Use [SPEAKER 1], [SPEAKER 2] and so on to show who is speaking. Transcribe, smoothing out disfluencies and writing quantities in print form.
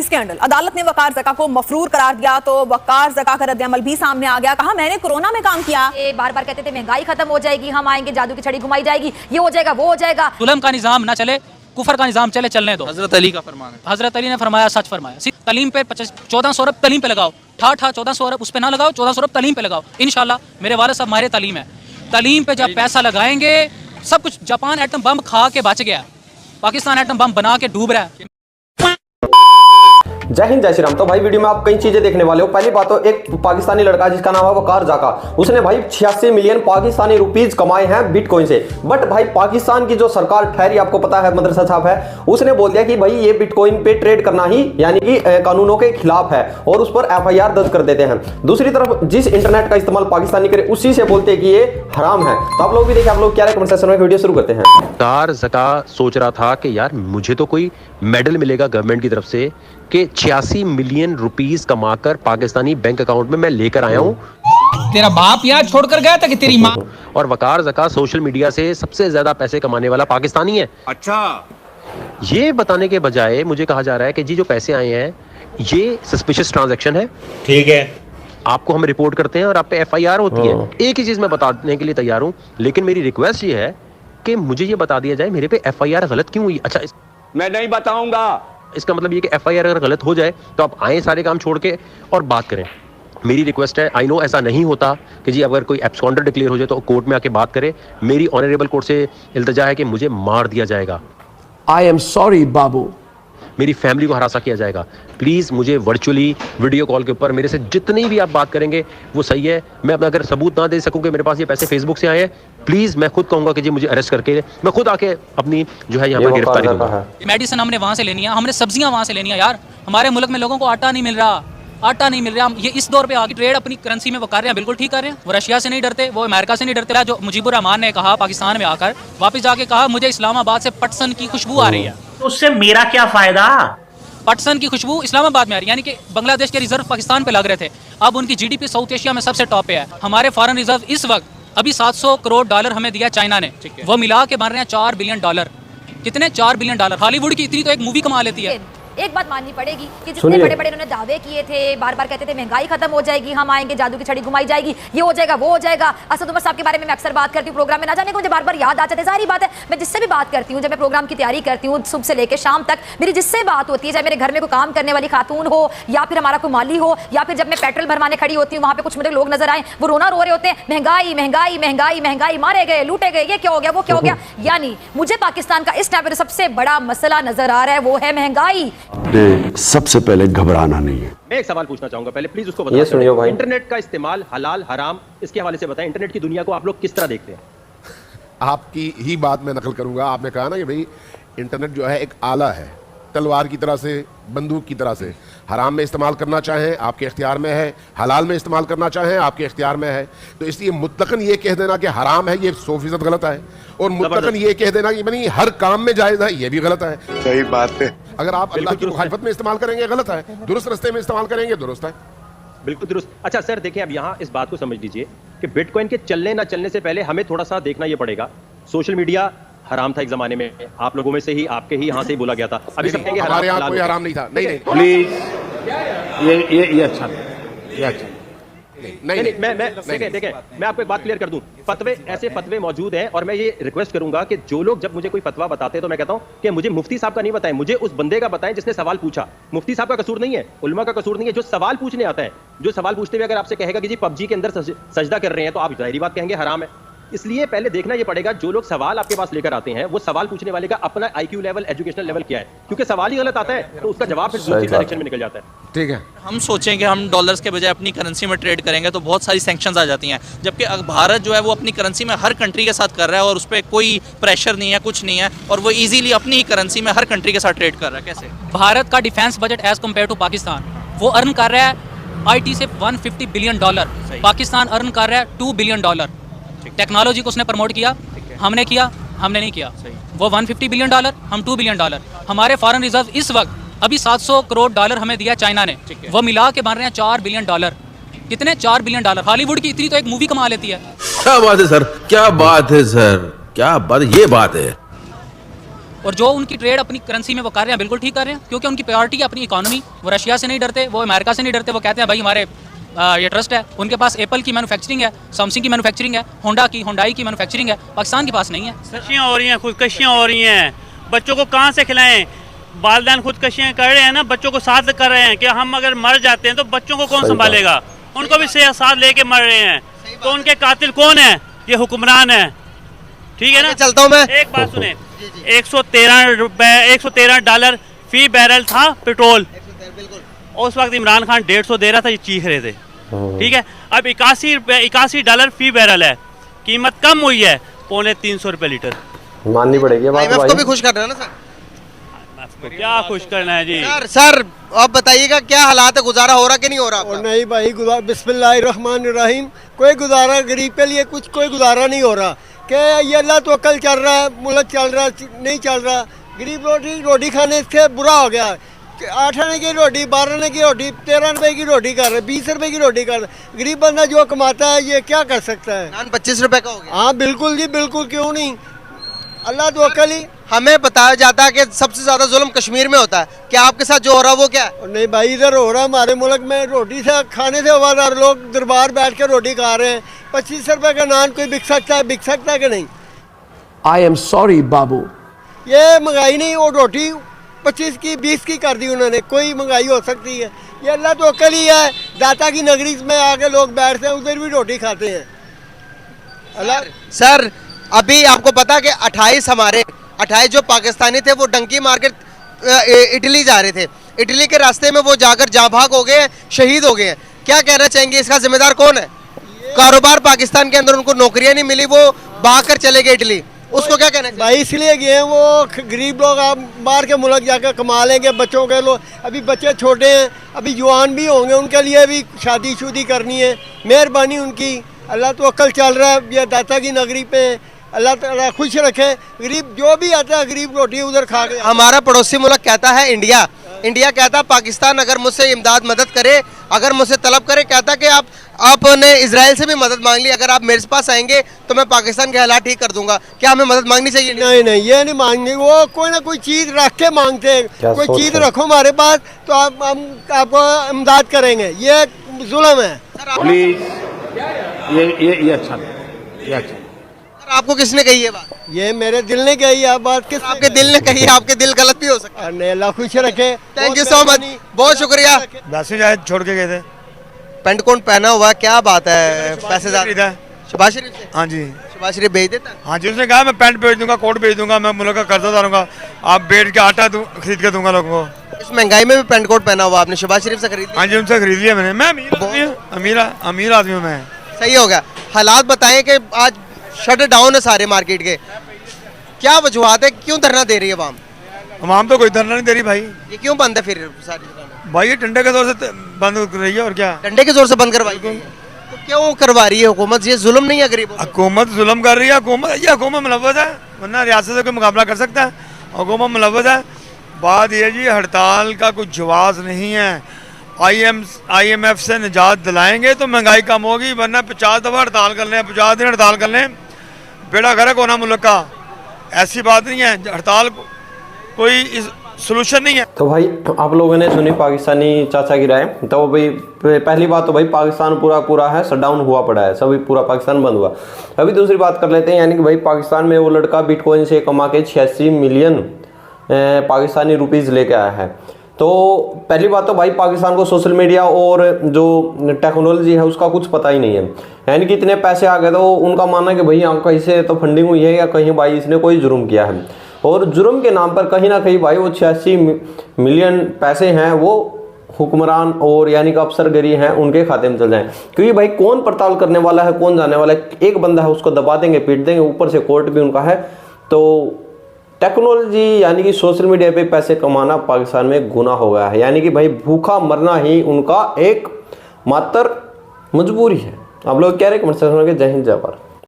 [SPEAKER 1] Scandal. अदालत ने वकार ज़का को मफरूर करार दिया तो वकार ज़का का रद्द-ए-अमल भी सामने आ गया। कहा मैंने कोरोना में काम किया।
[SPEAKER 2] ये बार बार कहते थे महंगाई खत्म हो जाएगी, हम आएंगे जादू की छड़ी घुमाई जाएगी, ये हो जाएगा वो हो जाएगा।
[SPEAKER 3] जुल्म का निजाम ना चले, कुफर का निजाम चले, चलने दो। हजरत अली का फरमान है। हजरत अली ने फरमाया, सच फरमाया। तलीम पे 1400 अरब तलीम पे लगाओ, ठा 1400 अरब उस पे ना लगाओ, 1400 अरब तलीम पे लगाओ। इंशाल्लाह मेरे वाले साहब माहिर तलीम है, तलीम पे जब पैसा लगाएंगे सब कुछ। जापान एटम बम खा के बच गया, पाकिस्तान एटम बम बना के डूब रहा है।
[SPEAKER 4] जय हिंद जय श्री राम। तो भाई वीडियो में आप कई चीजें देखने वाले हो। पहली बात तो एक पाकिस्तानी लड़का जिसका नाम है वकार ज़का, उसने भाई 86 मिलियन पाकिस्तानी रुपीज कमाए हैं बिटकॉइन से। बट भाई पाकिस्तान की जो सरकार ठहरी, आपको पता है मदरसा साहब है, उसने बोल दिया कि भाई ये बिटकॉइन पे ट्रेड करना ही यानी कि कानूनों के खिलाफ है और उस पर FIR दर्ज कर देते हैं। दूसरी तरफ जिस इंटरनेट का इस्तेमाल पाकिस्तानी करे उसी से बोलते हैं कि ये हराम है। तो आप लोग भी देखिए, आप लोग क्या कमेंट सेक्शन में वीडियो शुरू करते हैं।
[SPEAKER 5] वकार ज़का सोच रहा था कि यार मुझे तो कोई मेडल मिलेगा गवर्नमेंट की तरफ से कि 86 मिलियन रुपीस कमाकर पाकिस्तानी बैंक अकाउंट में मैं लेकर आया हूं।
[SPEAKER 6] तेरा बाप यहाँ छोड़कर गया था कि तेरी माँ।
[SPEAKER 5] और वकार ज़का सोशल मीडिया से सबसे ज्यादा पैसे कमाने वाला पाकिस्तानी है।
[SPEAKER 7] अच्छा,
[SPEAKER 5] ये बताने के बजाय मुझे कहा जा रहा है कि जी जो पैसे आए हैं ये सस्पिशियस ट्रांजैक्शन है, ठीक है, आपको हम रिपोर्ट करते हैं और आप पे FIR होती है। एक ही चीज मैं बताने के लिए तैयार हूं, लेकिन मेरी रिक्वेस्ट ये है कि मुझे ये बता दिया जाए मेरे पे FIR गलत क्यों हुई। अच्छा,
[SPEAKER 7] मैं नहीं बताऊंगा।
[SPEAKER 5] इसका मतलब ये कि FIR अगर गलत हो जाए तो आप आए सारे काम छोड़ के और बात करें। मेरी रिक्वेस्ट है, आई नो ऐसा नहीं होता कि जी अगर कोई एब्सकॉन्डर डिक्लेयर हो जाए तो कोर्ट में आके बात करें। मेरी ऑनरेबल कोर्ट से इल्तिजा है कि मुझे मार दिया जाएगा।
[SPEAKER 8] आई एम सॉरी बाबू,
[SPEAKER 5] मेरी फैमिली को हरासा किया जाएगा। प्लीज मुझे वर्चुअली वीडियो कॉल के ऊपर मेरे से जितनी भी आप बात करेंगे वो सही है। मैं अपना अगर सबूत ना दे सकूं कि मेरे पास ये पैसे फेसबुक से आए हैं, प्लीज मैं खुद कहूंगा कि जी मुझे अरेस्ट करके मैं खुद आके अपनी जो है यहाँ पर गिरफ्तारी दूंगा।
[SPEAKER 3] मेडिसिन हमने वहां से लेनी है, हमने सब्जियां वहां से लेनी है। यार हमारे मुल्क में लोगों को आटा नहीं मिल रहा, आटा नहीं मिल रहा। हम ये इस दौर पे आगे ट्रेड अपनी करेंसी में वो कर रहे हैं, बिल्कुल ठीक कर रहे हैं। वो रशिया से नहीं डरते, वो अमेरिका से नहीं डरते। जो मुजीबुर रहमान ने कहा पाकिस्तान में आकर वापस जाके कहा मुझे इस्लामाबाद से पटसन की खुशबू आ रही है,
[SPEAKER 9] तो उससे मेरा क्या फायदा।
[SPEAKER 3] पटसन की खुशबू इस्लामाबाद में आ रही है, यानी कि बांग्लादेश के रिजर्व पाकिस्तान पे लग रहे थे, अब उनकी GDP साउथ एशिया में सबसे टॉप पे है। हमारे फॉरेन रिजर्व इस वक्त अभी 700 करोड़ डॉलर हमें दिया चाइना ने, वो मिला के बन रहे हैं $4 बिलियन। कितने? $4 बिलियन। हॉलीवुड की इतनी तो एक मूवी कमा लेती है।
[SPEAKER 2] एक बात माननी पड़ेगी कि जितने बड़े बड़े उन्होंने दावे किए थे, बार बार कहते थे महंगाई खत्म हो जाएगी, हम आएंगे जादू की छड़ी घुमाई जाएगी, ये हो जाएगा वो हो जाएगा। असद उमर साहब के बारे में मैं अक्सर बात करती हूँ प्रोग्राम में, ना जाने को मुझे बार बार याद आ जाते। सारी बात है, मैं जिससे भी बात करती हूँ, जब मैं प्रोग्राम की तैयारी करती हूँ सुबह से लेकर शाम तक, मेरी जिससे बात होती है, चाहे मेरे घर में कोई काम करने वाली खातून हो या फिर हमारा कोई माली हो या फिर जब मैं पेट्रोल भरवाने खड़ी होती हूँ वहाँ पे कुछ मुझे लोग नजर आए, वो रोना रो रहे होते हैं, महंगाई महंगाई महंगाई महंगाई, मारे गए लूटे गए, ये क्या हो गया वो क्या हो गया। यानी मुझे पाकिस्तान का इस टाइम पर सबसे बड़ा मसला नजर आ रहा है, वो है महंगाई।
[SPEAKER 8] सबसे पहले घबराना नहीं है।
[SPEAKER 5] मैं एक सवाल पूछना चाहूंगा, पहले प्लीज उसको बताओ।
[SPEAKER 4] ये सुनिए भाई,
[SPEAKER 5] इंटरनेट का इस्तेमाल हलाल हराम इसके हवाले से बताएं। इंटरनेट की दुनिया को आप लोग किस तरह देखते हैं?
[SPEAKER 10] आपकी ही बात मैं नकल करूंगा। आपने कहा ना कि भाई इंटरनेट जो है एक आला है, तलवार की तरह से, बंदूक की तरह से। हराम में इस्तेमाल करना चाहें आपके इख्तियार में है, हलाल में इस्तेमाल करना चाहें आपके इख्तियार में है। तो इसलिए मुतलकन ये कह देना कि हराम है ये 100% गलत है, और मुतलकन ये कह देना कि नहीं हर काम में जायज़ है, ये भी गलत है।
[SPEAKER 7] सही बात है।
[SPEAKER 10] अगर आप अल्लाह की मुखालिफत में इस्तेमाल करेंगे गलत है, दुरुस्त रास्ते में इस्तेमाल करेंगे दुरुस्त है।
[SPEAKER 5] बिल्कुल दुरुस्त। अच्छा सर देखिए, अब यहाँ इस बात को समझ लीजिए कि बिटकॉइन के चलने ना चलने से पहले हमें थोड़ा सा देखना ये पड़ेगा। सोशल मीडिया हराम था एक जमाने में, आप लोगों में से ही, आपके ही यहाँ से ही बोला गया था। अभी सब कहेंगे
[SPEAKER 10] हमारे यहाँ कोई हराम नहीं था। नहीं
[SPEAKER 7] प्लीज, ये अच्छा, ये अच्छा
[SPEAKER 5] नहीं, मैं आपको एक बात क्लियर कर दूं। फतवे, ऐसे फतवे मौजूद हैं और मैं ये रिक्वेस्ट करूंगा कि जो लोग जब मुझे कोई फतवा बताते हैं तो मैं कहता हूं कि मुझे मुफ्ती साहब का नहीं बताएं, मुझे उस बंदे का बताएं जिसने सवाल पूछा। मुफ्ती साहब का कसूर नहीं है, उलमा का कसूर नहीं है, जो सवाल पूछने आता है, जो सवाल पूछते हुए अगर आपसे कहेगा कि जी PUBG के अंदर सजदा कर रहे हैं, तो आप जाहिर बात कहेंगे हराम है। इसलिए पहले देखना ये पड़ेगा जो लोग सवाल आपके पास लेकर आते हैं वो सवाल पूछने वाले का अपना IQ लेवल, एजुकेशनल लेवल क्या है, क्योंकि सवाल ही गलत आता है तो उसका जवाब फिर दूसरी डायरेक्शन में निकल जाता है।
[SPEAKER 10] ठीक है,
[SPEAKER 11] हम सोचेंगे हम डॉलर्स के बजाय अपनी करेंसी में ट्रेड करेंगे तो बहुत सारी सैंक्शंस आ जाती हैं, जबकि भारत जो है वो अपनी करेंसी में हर कंट्री के साथ कर रहा है और उस पर कोई प्रेशर नहीं है, कुछ नहीं है, और वो इजीली अपनी ही करेंसी में हर कंट्री के साथ ट्रेड कर रहा है। कैसे?
[SPEAKER 3] भारत का defence budget as compare to Pakistan, वो अर्न कर रहा है IT से $150 बिलियन, पाकिस्तान अर्न कर रहा है $2 बिलियन। टेक्नोलॉजी को उसने प्रमोट किया, हमने किया, हमने नहीं किया। वो $150 बिलियन, हम $2 बिलियन। हमारे फॉरेन रिजर्व इस वक्त अभी 700 करोड़ डॉलर हमें दिया चाइना ने, वो मिला के बन रहे हैं $4 बिलियन। कितने? $4 बिलियन। हॉलीवुड की इतनी तो एक मूवी कमा लेती है।
[SPEAKER 12] क्या बात है सर, क्या बात है सर, क्या बात, ये बात है।
[SPEAKER 3] और जो उनकी ट्रेड अपनी करेंसी में वो कर रहे हैं बिल्कुल ठीक कर रहे हैं, क्योंकि उनकी प्रायोरिटी है अपनी इकोनॉमी। वो रशिया से नहीं डरते, वो अमेरिका से नहीं डरते, वो कहते हैं भाई हमारे ये ट्रस्ट है। उनके पास एप्पल की मैन्युफैक्चरिंग है, सैमसंग की मैन्युफैक्चरिंग है, होंडा की, होंडाई की मैन्युफैक्चरिंग है, पाकिस्तान के पास नहीं है।
[SPEAKER 9] खुदकशियाँ हो रही हैं, खुदकशियाँ हो रही हैं, बच्चों को कहाँ से खिलाएं? वालिदैन खुदकशियाँ कर रहे हैं ना, बच्चों को साथ कर रहे हैं कि हम अगर मर जाते हैं तो बच्चों को कौन संभालेगा? उनको भी साथ लेके मर रहे हैं, तो उनके कातिल कौन है? ये हुक्मरान है। ठीक है ना,
[SPEAKER 12] चलता हूँ मैं।
[SPEAKER 9] एक बात सुने, 113 डॉलर फी बैरल था पेट्रोल, उस वक्त इमरान खान 150 दे रहा था, ये चीख रहे थे। ठीक है, अब 81 डॉलर फी बैरल है, कीमत कम हुई है, 250 रुपए लीटर।
[SPEAKER 4] माननी पड़ेगी बात
[SPEAKER 12] IMF को भी खुश करना है ना सर?
[SPEAKER 9] क्या खुश करना है जी?
[SPEAKER 12] सर आप बताइएगा क्या हालात है, गुजारा हो रहा कि नहीं हो रहा?
[SPEAKER 13] नहीं भाई, बिस्मिल्लाहिर्रहमानिर्रहीम, कोई गुजारा गरीब के लिए कुछ कोई गुजारा नहीं हो रहा कि ये अल्लाह तो अकल चल रहा है, मुल्क चल रहा है, नहीं चल रहा। गरीब रोटी खाने से बुरा हो गया। 8 आने की रोटी, 12 आने की रोटी, 13 रुपए की रोटी कर रहे, 20 रुपए की रोटी कर रहे। गरीब बंदा जो कमाता है ये क्या कर सकता है?
[SPEAKER 12] 25 रुपए का हो गया।
[SPEAKER 13] हाँ बिल्कुल जी बिल्कुल, क्यों नहीं, अल्लाह तो अकल ही।
[SPEAKER 12] हमें बताया जाता है कि सबसे ज्यादा जुल्म कश्मीर में होता है, क्या आपके साथ जो हो रहा है वो क्या है?
[SPEAKER 13] नहीं भाई, इधर हो रहा है हमारे मुल्क में, रोटी से खाने से हवादार लोग दरबार बैठ के रोटी खा रहे हैं। 25 रुपए का नान कोई बिक सकता है कि नहीं?
[SPEAKER 8] आई एम सॉरी बाबू,
[SPEAKER 13] ये महंगाई नहीं, वो रोटी 25 की 20 की कर दी उन्होंने। कोई महंगाई हो सकती है? ये अल्लाह तो अकल ही है। दाता की नगरी में आके लोग बैठते हैं, उधर भी रोटी खाते हैं। अल्लाह
[SPEAKER 12] सर अभी आपको पता कि 28 जो पाकिस्तानी थे वो डंकी मार के इटली जा रहे थे, इटली के रास्ते में वो जाकर जाँ भाग हो गए हैं, शहीद हो गए हैं। क्या कहना चाहेंगे, इसका जिम्मेदार कौन है? कारोबार पाकिस्तान के अंदर उनको नौकरियां नहीं मिली, वो भाग कर चले गए इटली, उसको क्या कहना चाहिए?
[SPEAKER 13] भाई इसलिए गए हैं, वो गरीब लोग आप बाहर के मुल्क जाकर कमा लेंगे, बच्चों के लोग अभी बच्चे छोटे हैं, अभी जवान भी होंगे, उनके लिए भी शादी शुदी करनी है। मेहरबानी उनकी, अल्लाह तो अकल चल रहा है ये दाता की नगरी पे। अल्लाह ताला खुश रखे, गरीब जो भी आता है गरीब रोटी उधर खा के।
[SPEAKER 12] हमारा पड़ोसी मुल्क कहता है इंडिया कहता है पाकिस्तान अगर मुझसे इमदाद मदद करे, अगर मुझसे तलब करे, कहता कि आपने इजराइल से भी मदद मांग ली, अगर आप मेरे पास आएंगे तो मैं पाकिस्तान के हालात ठीक कर दूंगा। क्या हमें मदद मांगनी चाहिए?
[SPEAKER 13] नहीं ये नहीं मांगनी, वो कोई ना कोई चीज रख के मांगते हैं। कोई चीज रखो हमारे पास तो आपको इमदाद करेंगे, ये जुल्म है।
[SPEAKER 7] प्लीज ये अच्छा नहीं, ये अच्छा।
[SPEAKER 12] आपको किसने कही है बात?
[SPEAKER 13] ये मेरे दिल ने कही है बात। किस
[SPEAKER 12] आपके दिल ने कही है? आपके दिल गलत भी हो सकता है।
[SPEAKER 13] अल्लाह खुश रखे।
[SPEAKER 12] थैंक यू सो मच, बहुत शुक्रिया।
[SPEAKER 13] वैसे शायद छोड़ के गए थे।
[SPEAKER 12] पेंट कोट पहना हुआ, क्या बात है? पैसे ज्यादा शबाज शरीफ से?
[SPEAKER 13] हाँ जी,
[SPEAKER 12] शबाज शरीफ भेज देता?
[SPEAKER 13] हाँ जी, उसने कहा मैं पैंट भेज दूंगा, कोट भेज दूंगा, मैं मुल्क का कर्जा उतारूंगा, आप बैठ के आटा खरीद के दूंगा लोगों को।
[SPEAKER 12] इस महंगाई में भी पेंट कोट पहना हुआ आपने, शबाज शरीफ से खरीद लिया?
[SPEAKER 13] हाँ जी, उनसे खरीद लिया मैंने। मैं अमीर आदमी हूँ मैं।
[SPEAKER 12] सही हो गया। हालात बताएं कि आज शट डाउन है सारे मार्केट के, क्या वजूहत है, क्यों धरना दे रही है
[SPEAKER 13] अवाम तो कोई धरना नहीं दे रही भाई।
[SPEAKER 12] ये क्यों बंद है फिर सारी दुकानें?
[SPEAKER 13] भाई ये ठंडे के जोर से बंद कर रही है, और क्या
[SPEAKER 12] डंडे के जोर से बंद करवाई? तो क्यों करवा रही है हुकूमत? ये जुल्म नहीं है गरीबों पर?
[SPEAKER 13] हुकूमत जुल्म कर रही है। हुकूमत मुलव्वस है, वरना रियासत से कोई मुकाबला कर सकता है? हुकूमत मुलव्वस है। बात यह जी, हड़ताल का कुछ जवाब नहीं है। IMF से निजात दिलाएंगे तो महंगाई कम होगी, वरना 50 दफ़ा हड़ताल कर लें, 50 दिन हड़ताल कर लें, बेड़ा गर्क होना मुल्क का। ऐसी बात नहीं है, हड़ताल कोई सोल्यूशन नहीं है।
[SPEAKER 4] तो भाई आप लोगों ने सुनी पाकिस्तानी चाचा की राय। तो भाई पहली बात तो भाई पाकिस्तान पूरा है, शटडाउन हुआ पड़ा है, सभी पूरा पाकिस्तान बंद हुआ। अभी दूसरी बात कर लेते हैं, यानी कि भाई पाकिस्तान में वो लड़का बिटकॉइन से कमा के 86 मिलियन पाकिस्तानी रुपीज़ लेके आया है। तो पहली बात तो भाई पाकिस्तान को सोशल मीडिया और जो टेक्नोलॉजी है उसका कुछ पता ही नहीं है, यानी कि इतने पैसे आ गए। तो उनका मानना है कि भाई यहाँ कहीं से तो फंडिंग हुई है या कहीं भाई इसने कोई जुर्म किया है, और जुर्म के नाम पर कहीं ना कहीं भाई वो 86 मिलियन पैसे हैं वो हुक्मरान और यानी कि अफसरगरी हैं उनके खाते में चल जाएं। क्योंकि भाई कौन पड़ताल करने वाला है, कौन जाने वाला है? एक बंदा है, उसको दबा देंगे, पीट देंगे, ऊपर से कोर्ट भी उनका है। तो टेक्नोलॉजी यानी कि सोशल मीडिया पे पैसे कमाना पाकिस्तान में गुनाह हो गया है, यानी कि भाई भूखा मरना ही उनका एक मात्र मजबूरी है। आप लोग कह रहे हैं कमेंट सेक्शन में। जय हिंद, जय भारत।